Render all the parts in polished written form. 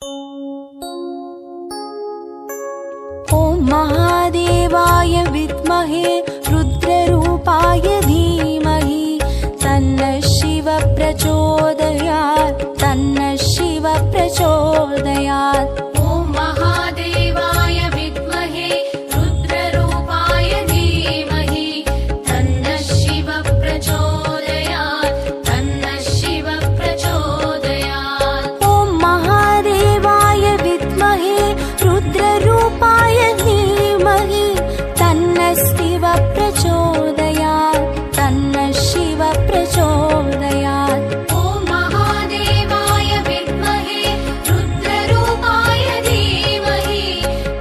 ॐ महादेवाय विद्महे रुद्ररूपाय धीमहि तन्नः शिवः प्रचोदयात् तन्नः शिवः प्रचोदयात्। ॐ महादेवाय विद्महे रुद्ररूपाय धीमहि तन्नः शिवः प्रचोदयात् तन्नः शिवः प्रचोदयात्। ॐ महादेवाय विद्महे रुद्ररूपाय धीमहि तन्नः शिवः प्रचोदयात् तन्नः शिवः प्रचोदयात्। ॐ महादेवाय विद्महे रुद्ररूपाय धीमहि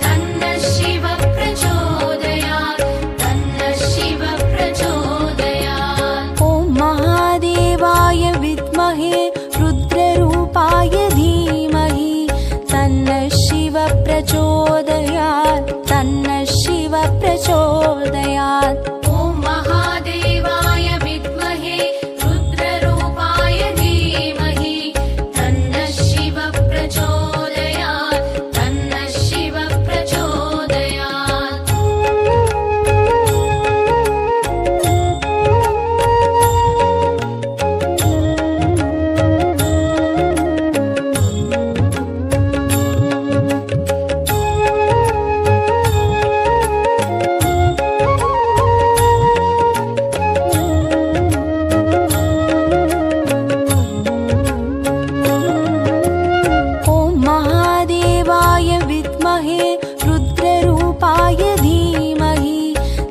तन्नः शिवः प्रचोदयात् तन्नः शिवः प्रचोदयात्। ॐ महादेवाय विद्महे रुद्ररूपाय धीमहि तन्नः शिवः प्रचोदयात् तन्नः शिवः प्रचोदयात्। ॐ महादेवाय विद्महे रुद्ररूपाय धीमहि तन्नः शिवः प्रचोदयात् तन्नः शिवः प्रचोदयात्। ॐ महादेवाय विद्महे रुद्ररूपाय धीमहि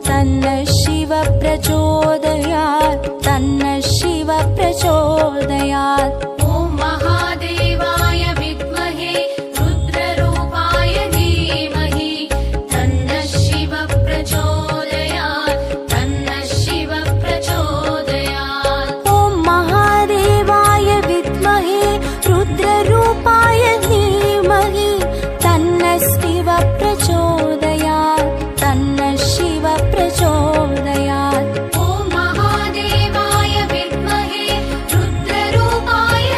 तन्नः शिवः प्रचोदयात् तन्नः शिवः प्रचोदयात्। ॐ महादेवाय विद्महे रुद्ररूपाय धीमहि तन्नः शिवः प्रचोदयात् तन्नः शिवः प्रचोदयात्। ॐ महादेवाय विद्महे रुद्ररूपाय धीमहि तन्नः शिवः प्रचोदयात् तन्नः शिवः प्रचोदयात्। ॐ महादेवाय विद्महे रुद्ररूपाय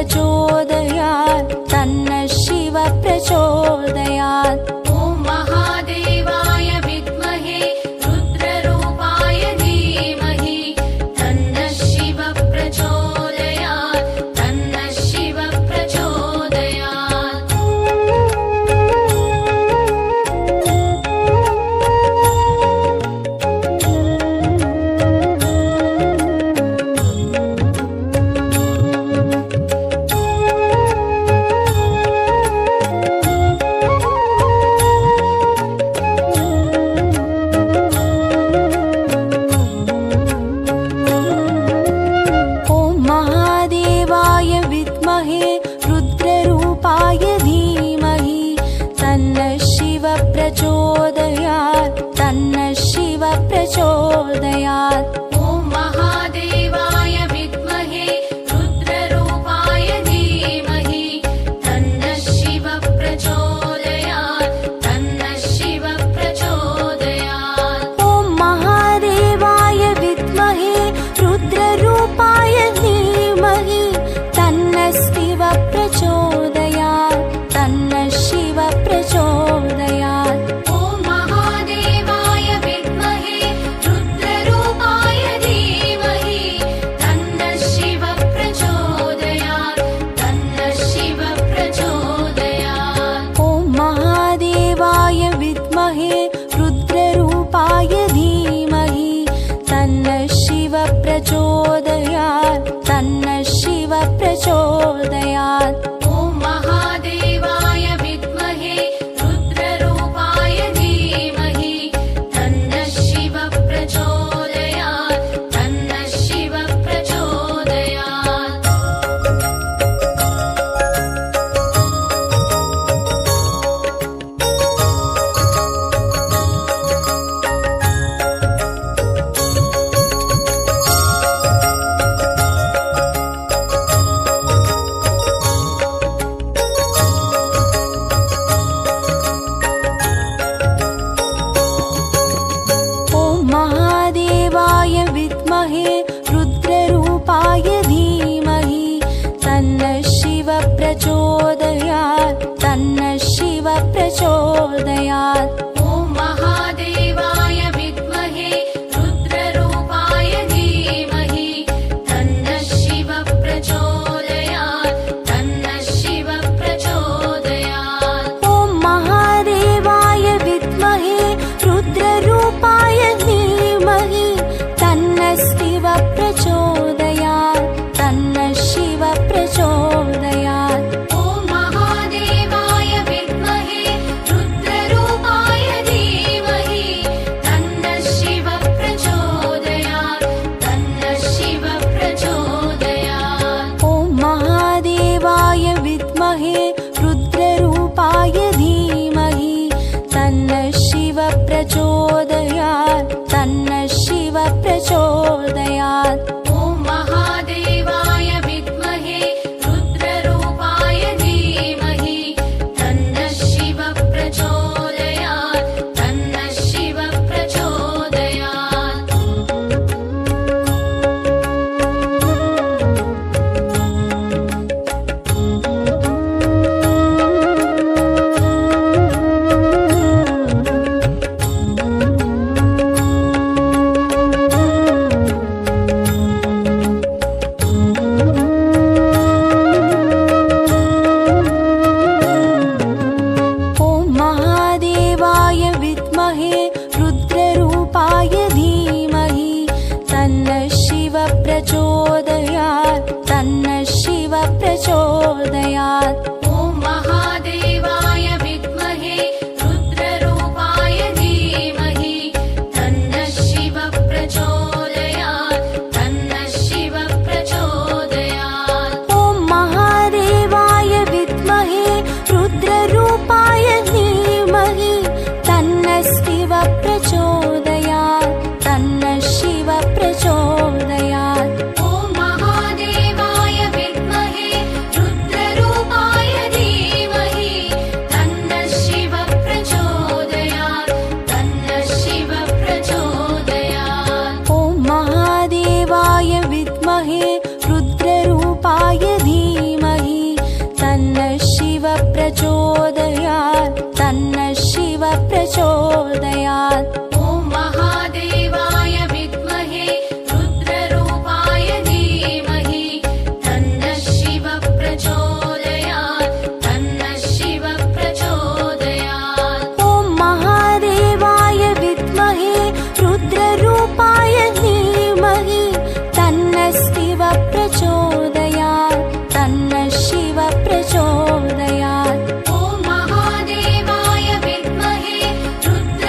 प्रचोदयात् तन्नः शिव प्रचोदयात्। ॐ महादेवाय विद्महे रुद्ररूपाय धीमहि तन्नः शिव प्रचोदयात् तन्नः शिव प्रचोदयात्। प्रचोदयात् तन्नः शिव प्रचोदयात्। ॐ महादेवाय विद्महे रुद्ररूपाय धीमहि तन्नः शिव प्रचोदयात् तन्नः शिव प्रचोदयात्। ॐ महादेवाय विद्महे रुद्ररूपाय धीमहि तन्नः शिव प्रचोदयात् तन्नः शिव प्रचोदयात्। ॐ महादेवाय विद्महे रुद्ररूपाय धीमहि तन्नः शिव प्रचोदयात् तन्नः शिव प्रचोदयात्। ॐ महादेवाय विद्महे रुद्ररूपाय धीमहि तन्नः शिव प्रचोदयात् तन्नः शिव प्रचोदयात्। ॐ महादेवाय विद्महे रुद्ररूपाय धीमहि तन्नः शिव प्रचोदयात् तन्नः शिव प्रचोदयात्। महादेवाय विद्महे रुद्ररूपाय धीमहि तन्नः शिव प्रचोदयात् तन्नः शिव प्रचोदयात्। ॐ महादेवाय विद्महे रुद्ररूपाय धीमहि तन्नः शिव प्रचोदयात् तन्नः शिव प्रचोदयात्। ॐ महादेवाय विद्महे रुद्ररूपाय धीमहि तन्नः शिव प्रचोदयात् तन्नः शिव प्रचोदयात्। ॐ महादेवाय विद्महे रुद्ररूपाय धीमहि तन्नः शिव प्रचोदयात् तन्नः शिव प्रचोदयात्। ॐ महादेवाय विद्महे रुद्ररूपाय धीमहि तन्नः शिव प्रचोदयात् तन्नः शिव प्रचोदयात्। ॐ महादेवाय विद्महे रुद्ररूपाय धीमहि तन्नः शिव प्रचोदयात् तन्नः शिव प्रचोदयात्। प्रचोदयात्। ॐ महादेवाय विद्महे रुद्ररूपाय धीमहि तन्नः शिवः प्रचोदयात् तन्नः शिवः प्रचोदयात्। ॐ महादेवाय विद्महे रुद्ररूपाय धीमहि तन्नः शिवः प्रचोदयात् तन्नः शिवः प्रचोदयात्। ॐ महादेवाय विद्महे रुद्ररूपाय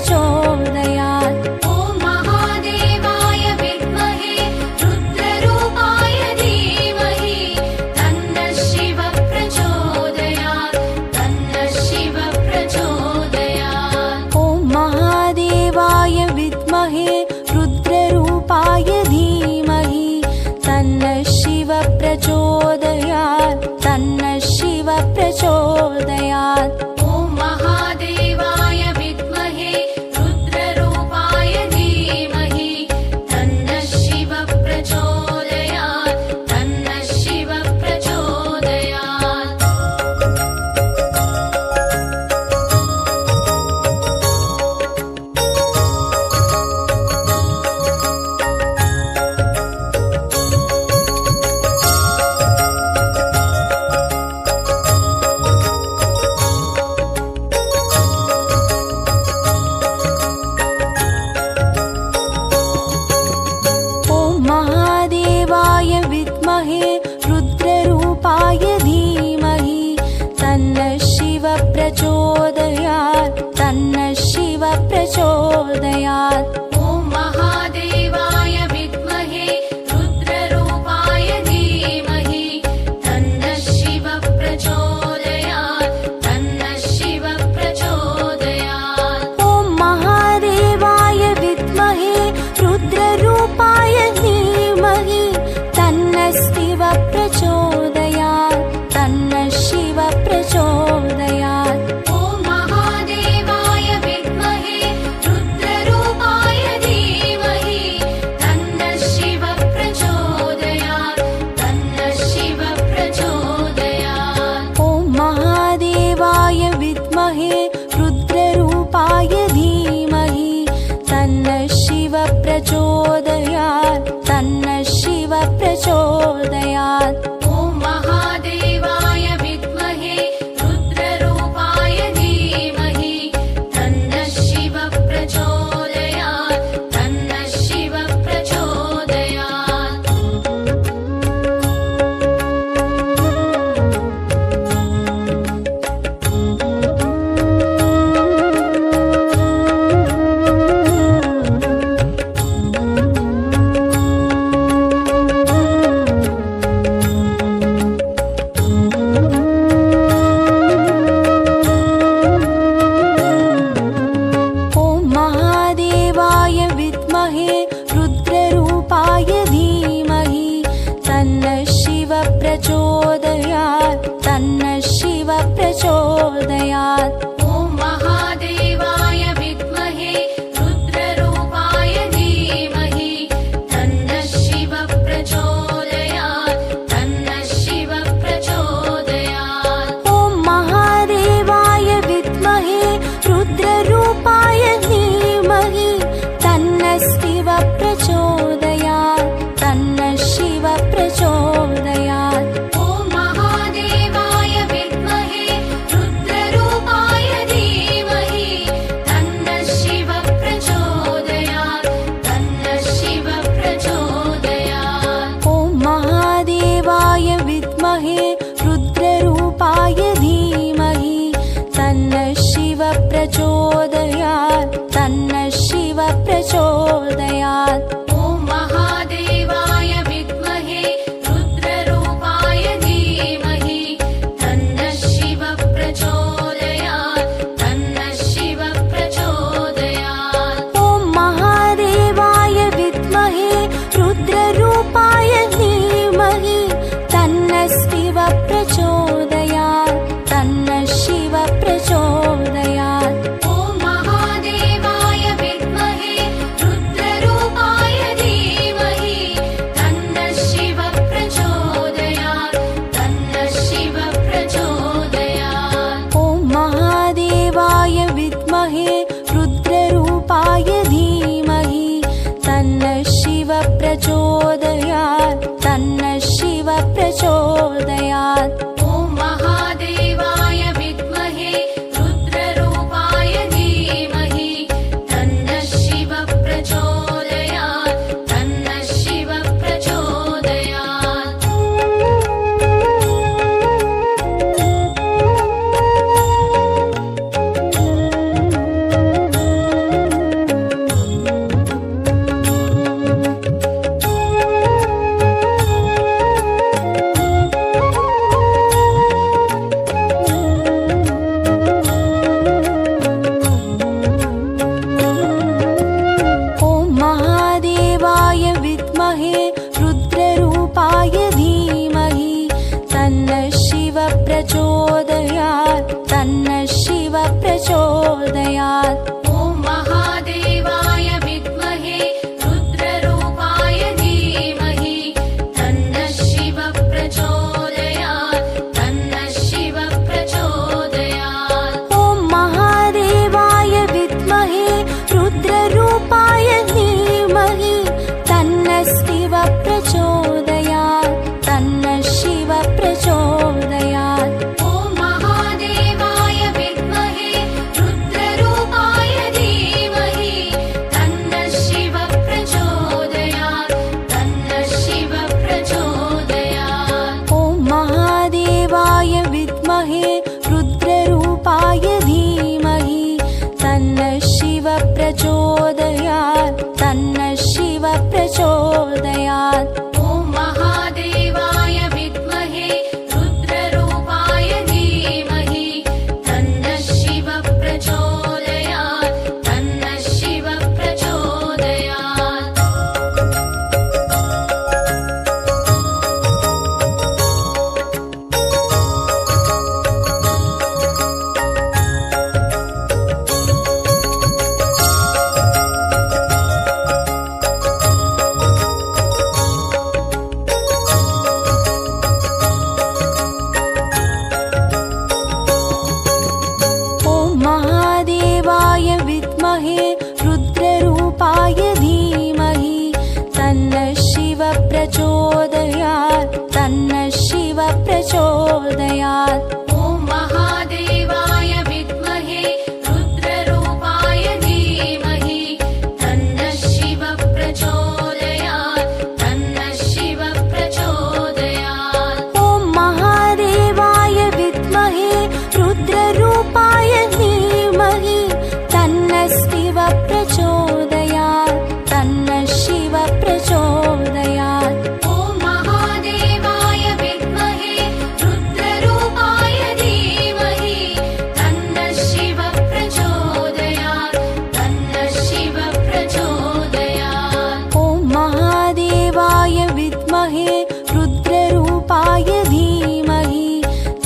प्रचोदयात्। ॐ महादेवाय विद्महे रुद्ररूपाय धीमहि तन्नः शिवः प्रचोदयात् तन्नः शिवः प्रचोदयात्। ॐ महादेवाय विद्महे रुद्ररूपाय धीमहि तन्नः शिवः प्रचोदयात् तन्नः शिवः प्रचोदयात्। ॐ महादेवाय विद्महे रुद्ररूपाय धीमहि तन्नः शिवः प्रचोदयात् तन्नः शिवः प्रचोदयात्। ॐ महादेवाय विद्महे रुद्ररूपाय धीमहि तन्नः शिवः प्रचोदयात् तन्नः शिवः प्रचोदयात्। ॐ महादेवाय विद्महे रुद्ररूपाय धीमहि तन्नः शिवः प्रचोदयात् तन्नः शिवः प्रचोदयात्। ॐ महादेवाय विद्महे रुद्ररूपाय धीमहि तन्नः शिवः प्रचोदयात् तन्नः शिवः प्रचोदयात्। ॐ महादेवाय विद्महे रुद्ररूपाय धीमहि तन्नः शिवः प्रचोदयात् तन्नः शिवः प्रचोदयात्। ॐ महादेवाय विद्महे रुद्ररूपाय धीमहि तन्नः शिवः प्रचोदयात् तन्नः शिवः प्रचोदयात्। ॐ महादेवाय विद्महे रुद्ररूपाय धीमहि तन्नः शिवः प्रचोदयात् तन्नः शिवः प्रचोदयात्। ॐ महादेवाय विद्महे रुद्ररूपाय धीमहि तन्नः शिवः प्रचोदयात् तन्नः शिवः प्रचोदयात्। ॐ महादेवाय विद्महे रुद्ररूपाय धीमहि तन्नः शिवः प्रचोदयात् तन्नः शिवः प्रचोदयात्। ॐ महादेवाय विद्महे रुद्ररूपाय धीमहि तन्नः शिवः प्रचोदयात् तन्नः शिवः प्रचोदयात्। ॐ महादेवाय विद्महे रुद्ररूपाय शिव प्रचोदयात् तन्नः शिव प्रचोदयात्। ॐ महादेवाय विद्महे रुद्ररूपाय धीमहि तन्नः शिव प्रचोदयात् तन्नः शिव प्रचोदयात्। ॐ महादेवाय विद्महे रुद्ररूपाय धीमहि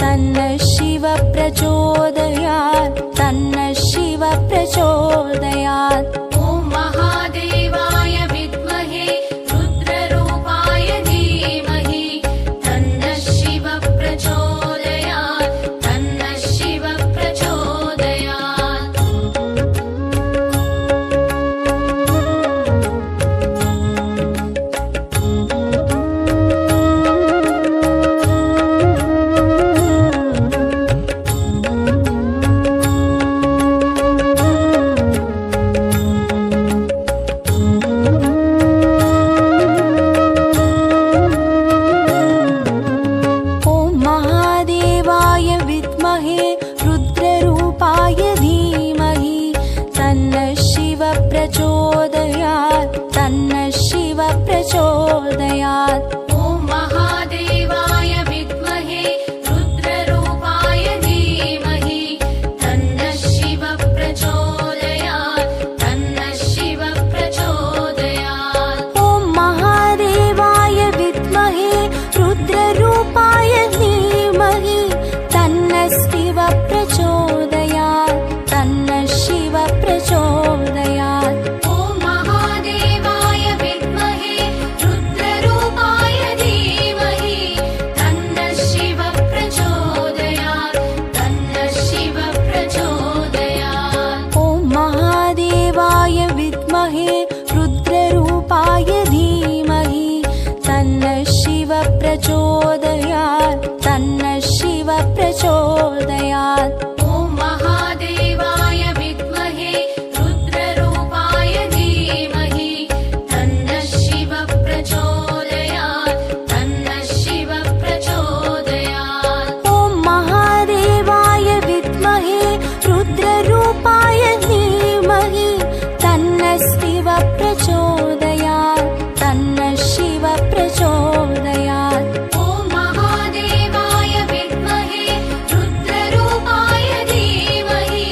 तन्नः शिव प्रचोदयात् तन्नः शिव प्रचोदयात्। ॐ महादेवाय विद्महे रुद्ररूपाय धीमहि तन्नः शिव प्रचोदयात् तन्नः शिव प्रचोदयात्। ॐ महादेवाय विद्महे रुद्ररूपाय धीमहि तन्नः शिव प्रचोदयात् तन्नः शिव प्रचोदयात्। ॐ महादेवाय विद्महे रुद्ररूपाय धीमहि तन्नः शिव प्रचोदयात् तन्नः शिव प्रचोदयात्। ॐ महादेवाय विद्महे रुद्ररूपाय धीमहि तन्नः शिव प्रचोदयात् तन्नः शिव प्रचोदयात्। ॐ महादेवाय विद्महे रुद्ररूपाय धीमहि तन्नः शिव प्रचोदयात् तन्नः शिव प्रचोदयात्। ॐ महादेवाय विद्महे रुद्ररूपाय धीमहि तन्नः शिव प्रचोदयात् तन्नः शिव प्रचोदयात्। ॐ महादेवाय विद्महे रुद्ररूपाय धीमहि तन्नः शिव प्रचोदयात् तन्नः शिव प्रचोदयात्। ॐ महादेवाय विद्महे रुद्ररूपाय धीमहि तन्नः शिव प्रचोदयात् तन्नः शिव प्रचोदयात्। ॐ महादेवाय विद्महे रुद्ररूपाय धीमहि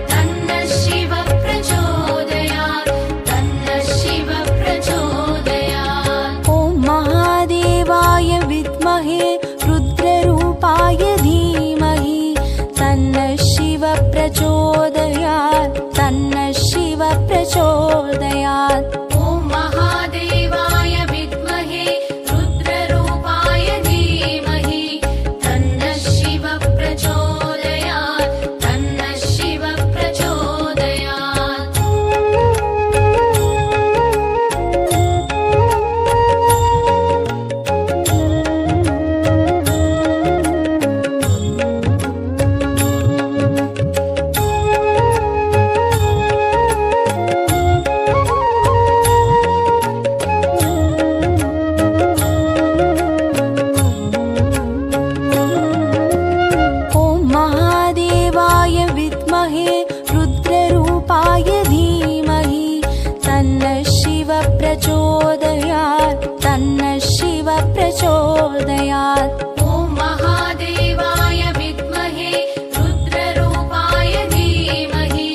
तन्नः शिव प्रचोदयात् तन्नः शिव प्रचोदयात्। ॐ महादेवाय विद्महे रुद्ररूपाय धीमहि तन्नः शिव प्रचोदयात् तन्नः शिव प्रचोदयात्। ॐ महादेवाय विद्महे रुद्ररूपाय धीमहि तन्नः शिव प्रचोदयात् तन्नः शिव प्रचोदयात्। ॐ महादेवाय विद्महे रुद्ररूपाय धीमहि तन्नः शिव प्रचोदयात् तन्नः शिव प्रचोदयात्। ॐ महादेवाय विद्महे रुद्ररूपाय धीमहि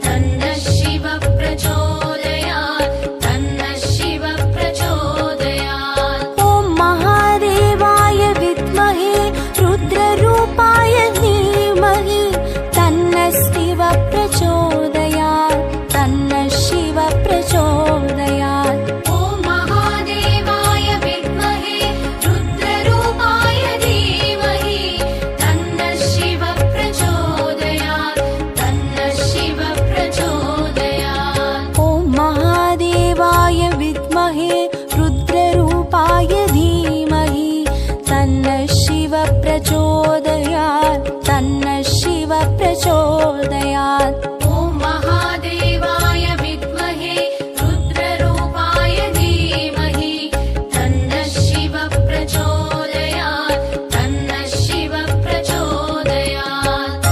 तन्नः शिव प्रचोदयात् तन्नः शिव प्रचोदयात्। ॐ महादेवाय विद्महे रुद्ररूपाय धीमहि तन्नः शिव प्रचोदयात् तन्नः शिव प्रचोदयात्। ॐ महादेवाय विद्महे रुद्ररूपाय धीमहि तन्नः शिव प्रचोदयात् तन्नः शिव प्रचोदयात्। ॐ महादेवाय विद्महे रुद्ररूपाय धीमहि तन्नः शिव प्रचोदयात् तन्नः शिव प्रचोदयात्। ॐ महादेवाय विद्महे रुद्ररूपाय धीमहि तन्नः शिव प्रचोदयात् तन्नः शिव प्रचोदयात्।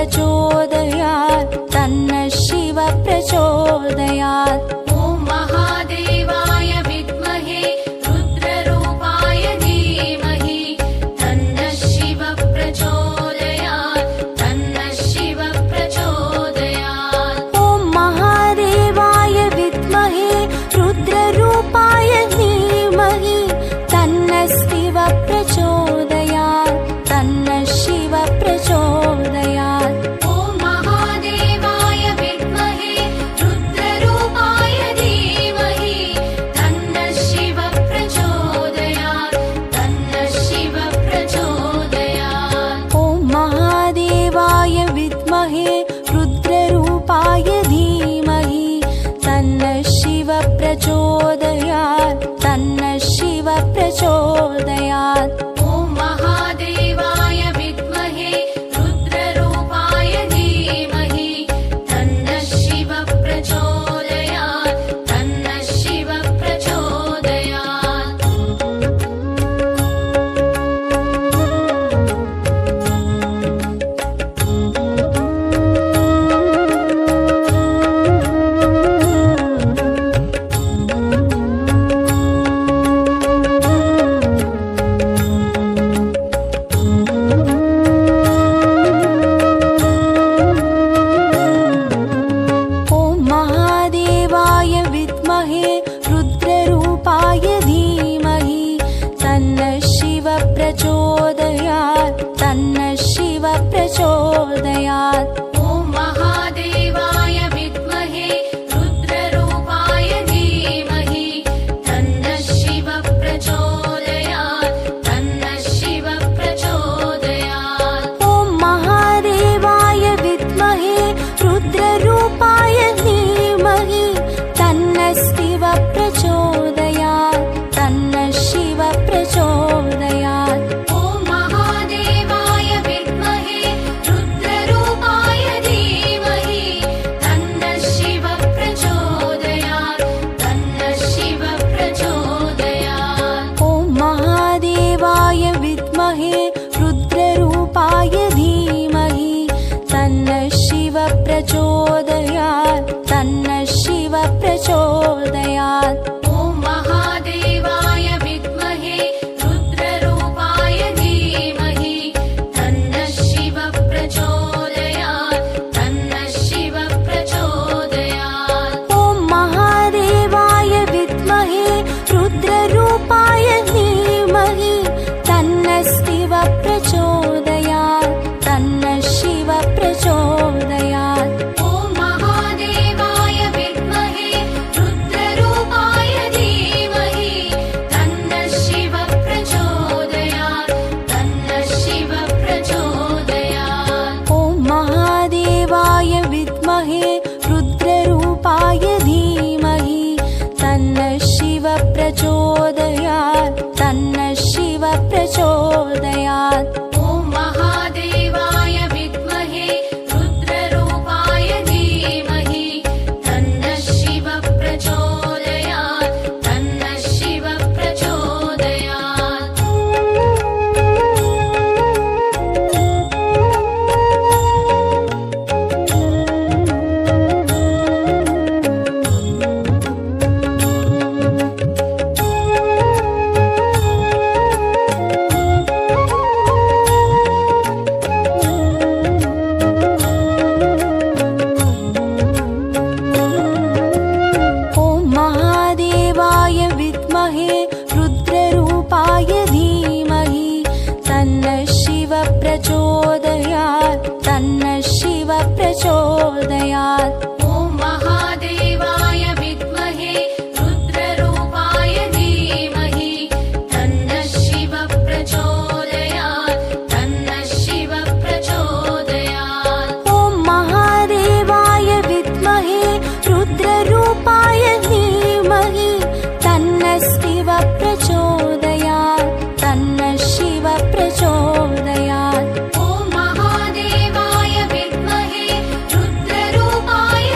प्रचोदयात् तन्नः शिवः प्रचोदयात्। ॐ महादेवाय विद्महे रुद्ररूपाय धीमहि तन्नः शिवः प्रचोदयात् तन्नः शिवः प्रचोदयात्। ॐ महादेवाय विद्महे रुद्ररूपाय धीमहि तन्नः शिवः प्रचोदयात् तन्नः शिवः प्रचोदयात्। ॐ महादेवाय विद्महे रुद्ररूपाय धीमहि तन्नः शिवः प्रचोदयात् तन्नः शिवः प्रचोदयात्। ॐ महादेवाय विद्महे रुद्ररूपाय धीमहि तन्नः शिवः प्रचोदयात् तन्नः शिवः प्रचोदयात्। ॐ महादेवाय विद्महे रुद्ररूपाय धीमहि तन्नः शिवः प्रचोदयात् तन्नः शिवः प्रचोदयात्। ॐ महादेवाय विद्महे रुद्ररूपाय धीमहि तन्नः शिवः प्रचोदयात् तन्नः शिवः प्रचोदयात्। ॐ महादेवाय विद्महे रुद्ररूपाय धीमहि तन्नः शिवः प्रचोदयात् तन्नः शिवः प्रचोदयात्। ॐ महादेवाय विद्महे रुद्ररूपाय धीमहि तन्नः शिवः प्रचोदयात् तन्नः शिवः प्रचोदयात्। ॐ महादेवाय विद्महे रुद्ररूपाय धीमहि तन्नः शिवः प्रचोदयात् तन्नः शिवः प्रचोदयात्। ॐ महादेवाय विद्महे रुद्ररूपाय धीमहि तन्नः शिवः प्रचोदयात् तन्नः शिवः प्रचोदयात्। ॐ महादेवाय विद्महे रुद्ररूपाय धीमहि तन्नः शिवः प्रचोदयात् तन्नः शिवः प्रचोदयात्। ॐ महादेवाय विद्महे रुद्ररूपाय धीमहि तन्नः शिवः प्रचोदयात् तन्नः शिवः प्रचोदयात्। ॐ महादेवाय विद्महे रुद्ररूपाय धीमहि तन्नः शिवः प्रचोदयात् तन्नः शिवः प्रचोदयात्। ॐ महादेवाय विद्महे रुद्ररूपाय धीमहि तन्नः शिवः प्रचोदयात् तन्नः शिवः प्रचोदयात्। ॐ महादेवाय विद्महे रुद्ररूपाय धीमहि तन्नः शिवः प्रचोदयात् तन्नः शिवः प्रचोदयात्। ॐ महादेवाय विद्महे रुद्ररूपाय धीमहि तन्नः शिवः प्रचोदयात् तन्नः शिवः प्रचोदयात्। ॐ महादेवाय विद्महे रुद्ररूपाय धीमहि तन्नः शिवः प्रचोदयात् तन्नः शिवः प्रचोदयात्। ॐ महादेवाय विद्महे रुद्ररूपाय धीमहि तन्नः शिवः प्रचोदयात् तन्नः शिवः प्रचोदयात्। ॐ महादेवाय विद्महे रुद्ररूपाय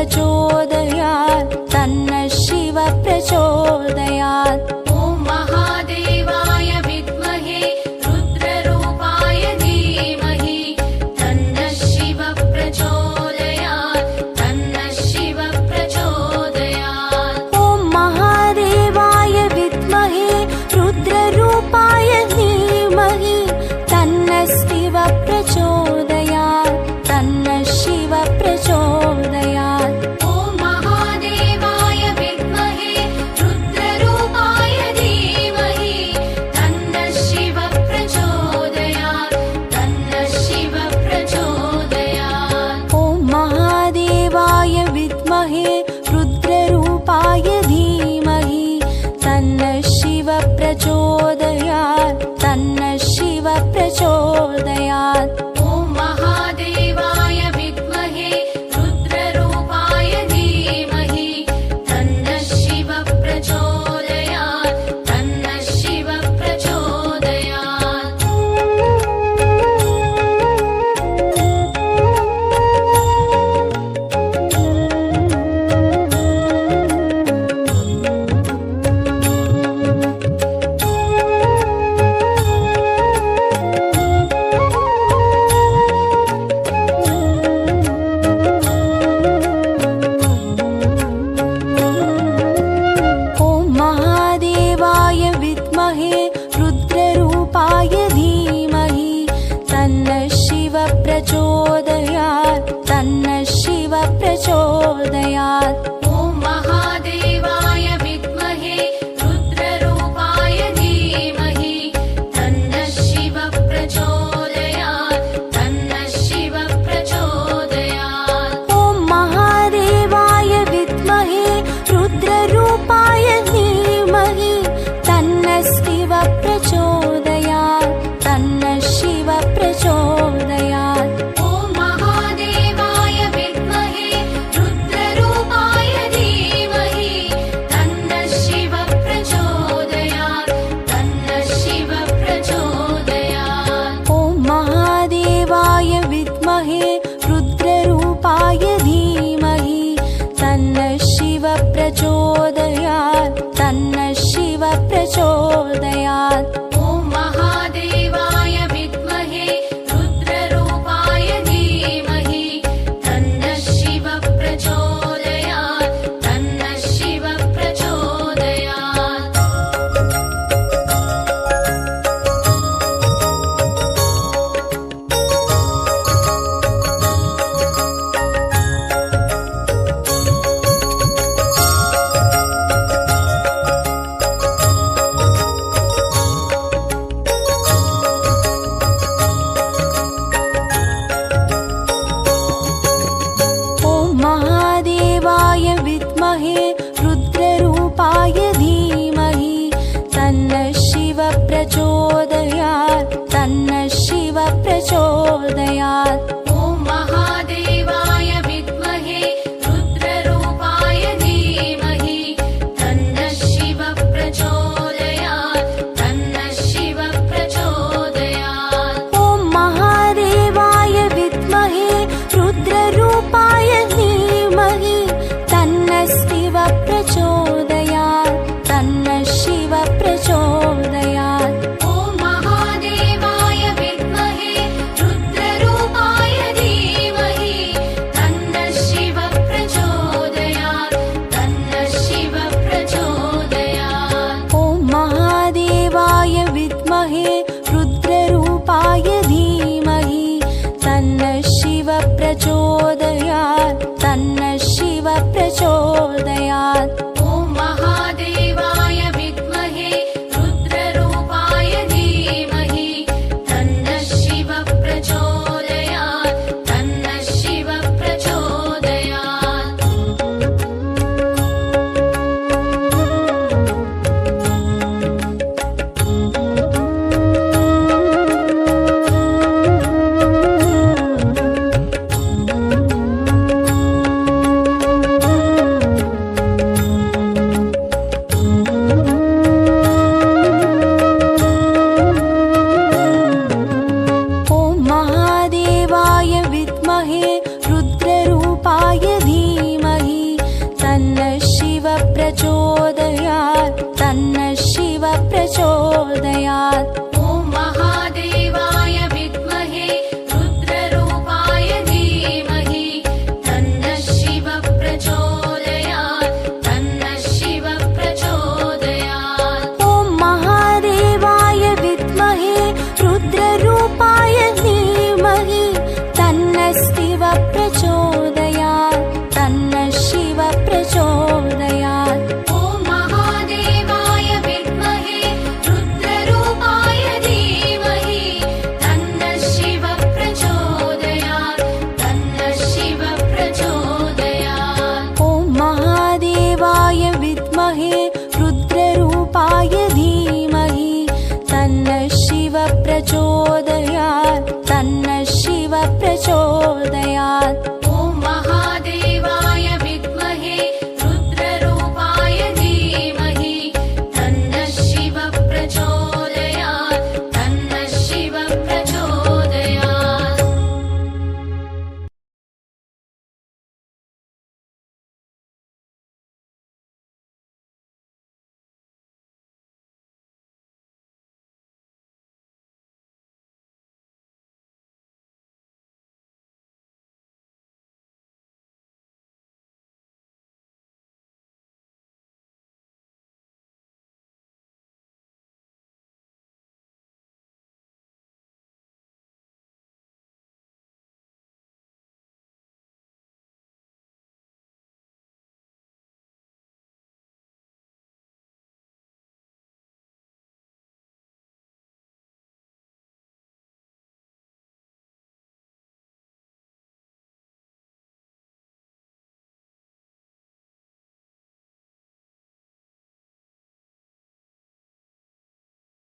प्रचोदयात् तन्नः शिव प्रचोदयात्। ॐ महादेवाय विद्महे रुद्ररूपाय धीमहि तन्नः शिव प्रचोदयात् तन्नः शिव प्रचोदयात्। ॐ महादेवाय विद्महे रुद्ररूपाय धीमहि तन्नः शिव प्रचोदयात् तन्नः शिव प्रचोदयात्। ॐ महादेवाय विद्महे रुद्ररूपाय धीमहि तन्नः शिव प्रचोदयात् तन्नः शिव प्रचोदयात्। ॐ महादेवाय विद्महे रुद्ररूपाय धीमहि तन्नः शिव प्रचोदयात् तन्नः शिव प्रचोदयात्। ॐ महादेवाय विद्महे रुद्ररूपाय धीमहि तन्नः शिव प्रचोदयात् तन्नः शिव प्रचोदयात्। ॐ महादेवाय विद्महे रुद्ररूपाय धीमहि तन्नः शिव प्रचोदयात् तन्नः शिव प्रचोदयात्। ॐ महादेवाय विद्महे रुद्ररूपाय धीमहि तन्नः शिव प्रचोदयात् तन्नः शिव प्रचोदयात्। ॐ महादेवाय विद्महे रुद्ररूपाय धीमहि तन्नः शिव प्रचोदयात् तन्नः शिव प्रचोदयात्। ॐ महादेवाय विद्महे रुद्ररूपाय धीमहि तन्नः शिव प्रचोदयात् तन्नः शिव प्रचोदयात्। ॐ महादेवाय विद्महे रुद्ररूपाय धीमहि तन्नः शिव प्रचोदयात् तन्नः शिव प्रचोदयात्। ॐ महादेवाय विद्महे रुद्ररूपाय धीमहि तन्नः शिव प्रचोदयात् तन्नः शिव प्रचोदयात्। ॐ महादेवाय विद्महे रुद्ररूपाय धीमहि तन्नः शिव प्रचोदयात् तन्नः शिव प्रचोदयात्। ॐ महादेवाय विद्महे रुद्ररूपाय धीमहि तन्नः शिव प्रचोदयात् तन्नः शिव प्रचोदयात्। ॐ महादेवाय विद्महे रुद्ररूपाय धीमहि तन्नः शिव प्रचोदयात् तन्नः शिव प्रचोदयात्। ॐ महादेवाय विद्महे रुद्ररूपाय धीमहि तन्नः शिव प्रचोदयात् तन्नः शिव प्रचोदयात्। ॐ महादेवाय विद्महे रुद्ररूपाय धीमहि तन्नः शिव प्रचोदयात् तन्नः शिव प्रचोदयात्।